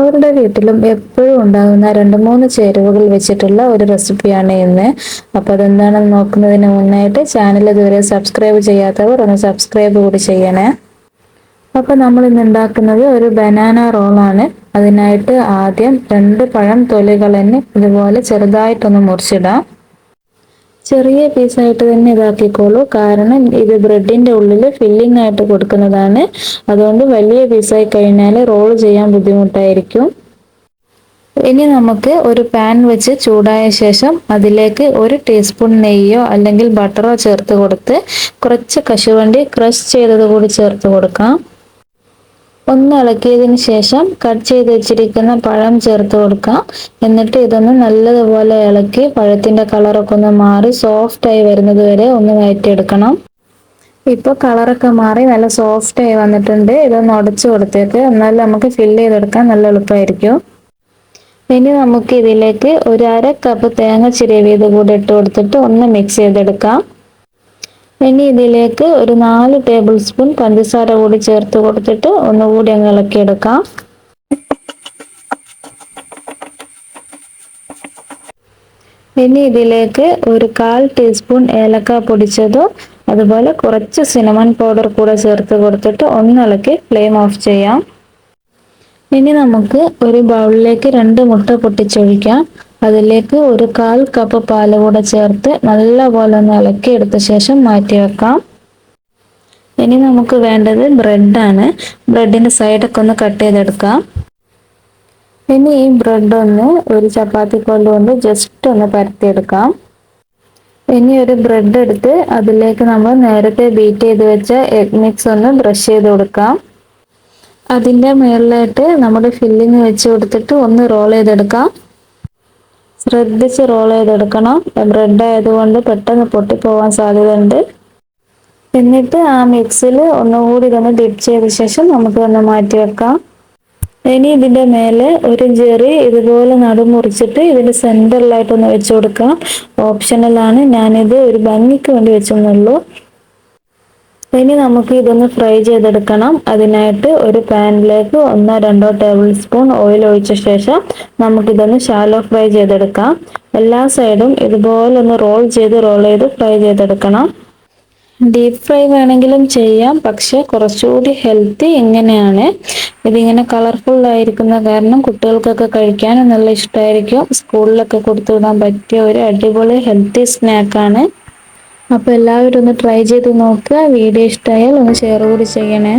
എല്ലാവരുടെ വീട്ടിലും എപ്പോഴും ഉണ്ടാകുന്ന രണ്ട് മൂന്ന് ചേരുവകൾ വെച്ചിട്ടുള്ള ഒരു റെസിപ്പിയാണ് ഇന്ന്. അപ്പോൾ അതെന്താണെന്ന് നോക്കുന്നതിന് മുന്നായിട്ട് ചാനൽ ഇതുവരെ സബ്സ്ക്രൈബ് ചെയ്യാത്തവർ ഒന്ന് സബ്സ്ക്രൈബ് കൂടി ചെയ്യണേ. അപ്പോൾ നമ്മൾ ഇന്ന് ഉണ്ടാക്കുന്നത് ഒരു ബനാന റോളാണ്. അതിനായിട്ട് ആദ്യം രണ്ട് പഴം തൊലികളെന്നെ ഇതുപോലെ ചെറുതായിട്ടൊന്ന് മുറിച്ചിടാം. ചെറിയ പീസായിട്ട് തന്നെ ഇതാക്കിക്കോളൂ, കാരണം ഇത് ബ്രെഡിന്റെ ഉള്ളിൽ ഫില്ലിംഗ് ആയിട്ട് കൊടുക്കുന്നതാണ്. അതുകൊണ്ട് വലിയ പീസായി കഴിഞ്ഞാൽ റോൾ ചെയ്യാൻ ബുദ്ധിമുട്ടായിരിക്കും. ഇനി നമുക്ക് ഒരു പാൻ വെച്ച് ചൂടായ ശേഷം അതിലേക്ക് 1 ടീസ്പൂൺ നെയ്യോ അല്ലെങ്കിൽ ബട്ടറോ ചേർത്ത് കൊടുത്ത് കുറച്ച് കശുവണ്ടി ക്രഷ് ചെയ്തത് കൂടി ചേർത്ത് കൊടുക്കാം. ഒന്ന് ഇളക്കിയതിന് ശേഷം കട്ട് ചെയ്ത് വെച്ചിരിക്കുന്ന പഴം ചേർത്ത് കൊടുക്കാം. എന്നിട്ട് ഇതൊന്ന് നല്ലതുപോലെ ഇളക്കി പഴത്തിന്റെ കളറൊക്കെ ഒന്ന് മാറി സോഫ്റ്റ് ആയി വരുന്നത് വരെ ഒന്ന് വഴറ്റിയെടുക്കണം. ഇപ്പോൾ കളറൊക്കെ മാറി നല്ല സോഫ്റ്റ് ആയി വന്നിട്ടുണ്ട്. ഇതൊന്ന് ഉടച്ചു കൊടുത്തേക്ക്, എന്നാലും നമുക്ക് ഫില്ല് ചെയ്തെടുക്കാൻ നല്ല എളുപ്പമായിരിക്കും. ഇനി നമുക്ക് ഇതിലേക്ക് 1/2 കപ്പ് തേങ്ങ ചിരവിയത് കൂടി ഇട്ട് കൊടുത്തിട്ട് ഒന്ന് മിക്സ് ചെയ്തെടുക്കാം. ഇനി ഇതിലേക്ക് ഒരു 4 ടേബിൾ സ്പൂൺ പഞ്ചസാര കൂടി ചേർത്ത് കൊടുത്തിട്ട് ഒന്നുകൂടി അങ്ങ് ഇളക്കിയെടുക്കാം. ഇനി ഇതിലേക്ക് ഒരു 1/4 ടീസ്പൂൺ ഏലക്ക പൊടിച്ചതോ അതുപോലെ കുറച്ച് സിനമൺ പൗഡർ കൂടെ ചേർത്ത് കൊടുത്തിട്ട് ഒന്ന് ഇളക്കി ഫ്ലെയിം ഓഫ് ചെയ്യാം. ഇനി നമുക്ക് ഒരു ബൗളിലേക്ക് 2 മുട്ട പൊട്ടിച്ചൊഴിക്കാം. അതിലേക്ക് ഒരു 1/4 കപ്പ് പാല് കൂടെ ചേർത്ത് നല്ലപോലെ ഒന്ന് ഇളക്കി എടുത്ത ശേഷം മാറ്റി വെക്കാം. ഇനി നമുക്ക് വേണ്ടത് ബ്രെഡാണ്. ബ്രെഡിന്റെ സൈഡൊക്കെ ഒന്ന് കട്ട് ചെയ്തെടുക്കാം. ഇനി ഈ ബ്രെഡ് ഒന്ന് ഒരു ചപ്പാത്തി കോല് കൊണ്ട് ജസ്റ്റ് ഒന്ന് പരത്തിയെടുക്കാം. ഇനി ഒരു ബ്രെഡ് എടുത്ത് അതിലേക്ക് നമ്മൾ നേരത്തെ ബീറ്റ് ചെയ്ത് വെച്ച എഗ് മിക്സ് ഒന്ന് ബ്രഷ് ചെയ്ത് കൊടുക്കാം. അതിൻ്റെ മുകളിലായിട്ട് നമ്മുടെ ഫില്ലിങ് വെച്ച് കൊടുത്തിട്ട് ഒന്ന് റോൾ ചെയ്തെടുക്കാം. ശ്രദ്ധിച്ച് റോൾ ചെയ്തെടുക്കണം, ബ്രെഡ് ആയതുകൊണ്ട് പെട്ടെന്ന് പൊട്ടിപ്പോവാൻ സാധ്യതയുണ്ട്. എന്നിട്ട് ആ മിക്സിൽ ഒന്നുകൂടി ഇതൊന്ന് ഡിപ്പ് ചെയ്ത ശേഷം നമുക്ക് ഒന്ന് മാറ്റി വെക്കാം. ഇനി ഇതിൻ്റെ മേലെ ഒരു ജെറി ഇതുപോലെ നടുമുറിച്ചിട്ട് ഇതിൻ്റെ സെൻറ്ററിലായിട്ടൊന്ന് വെച്ച് കൊടുക്കാം. ഓപ്ഷണലാണ്, ഞാനിത് ഒരു ഭംഗിക്ക് വേണ്ടി വെച്ചെന്നുള്ളൂ. ഇനി നമുക്ക് ഇതൊന്ന് ഫ്രൈ ചെയ്തെടുക്കണം. അതിനായിട്ട് ഒരു പാനിലേക്ക് 1-2 ടേബിൾ സ്പൂൺ ഓയിൽ ഒഴിച്ച ശേഷം നമുക്കിതൊന്ന് ഷാലോ ഫ്രൈ ചെയ്തെടുക്കാം. എല്ലാ സൈഡും ഇതുപോലെ ഒന്ന് റോൾ ചെയ്ത് ഫ്രൈ ചെയ്തെടുക്കണം. ഡീപ്പ് ഫ്രൈ വേണമെങ്കിലും ചെയ്യാം, പക്ഷെ കുറച്ചുകൂടി ഹെൽത്തി ഇങ്ങനെയാണ്. ഇതിങ്ങനെ കളർഫുൾ ആയിരിക്കുന്ന കാരണം കുട്ടികൾക്കൊക്കെ കഴിക്കാൻ നല്ല ഇഷ്ടമായിരിക്കും. സ്കൂളിലൊക്കെ കൊടുത്തു വിടാൻ പറ്റിയ ഒരു അടിപൊളി ഹെൽത്തി സ്നാക്കാണ്. അപ്പോൾ എല്ലാവരും ഒന്ന് ട്രൈ ചെയ്ത് നോക്കുക. വീഡിയോ ഇഷ്ടമായാൽ ഒന്ന് ഷെയർ കൂടി ചെയ്യണേ.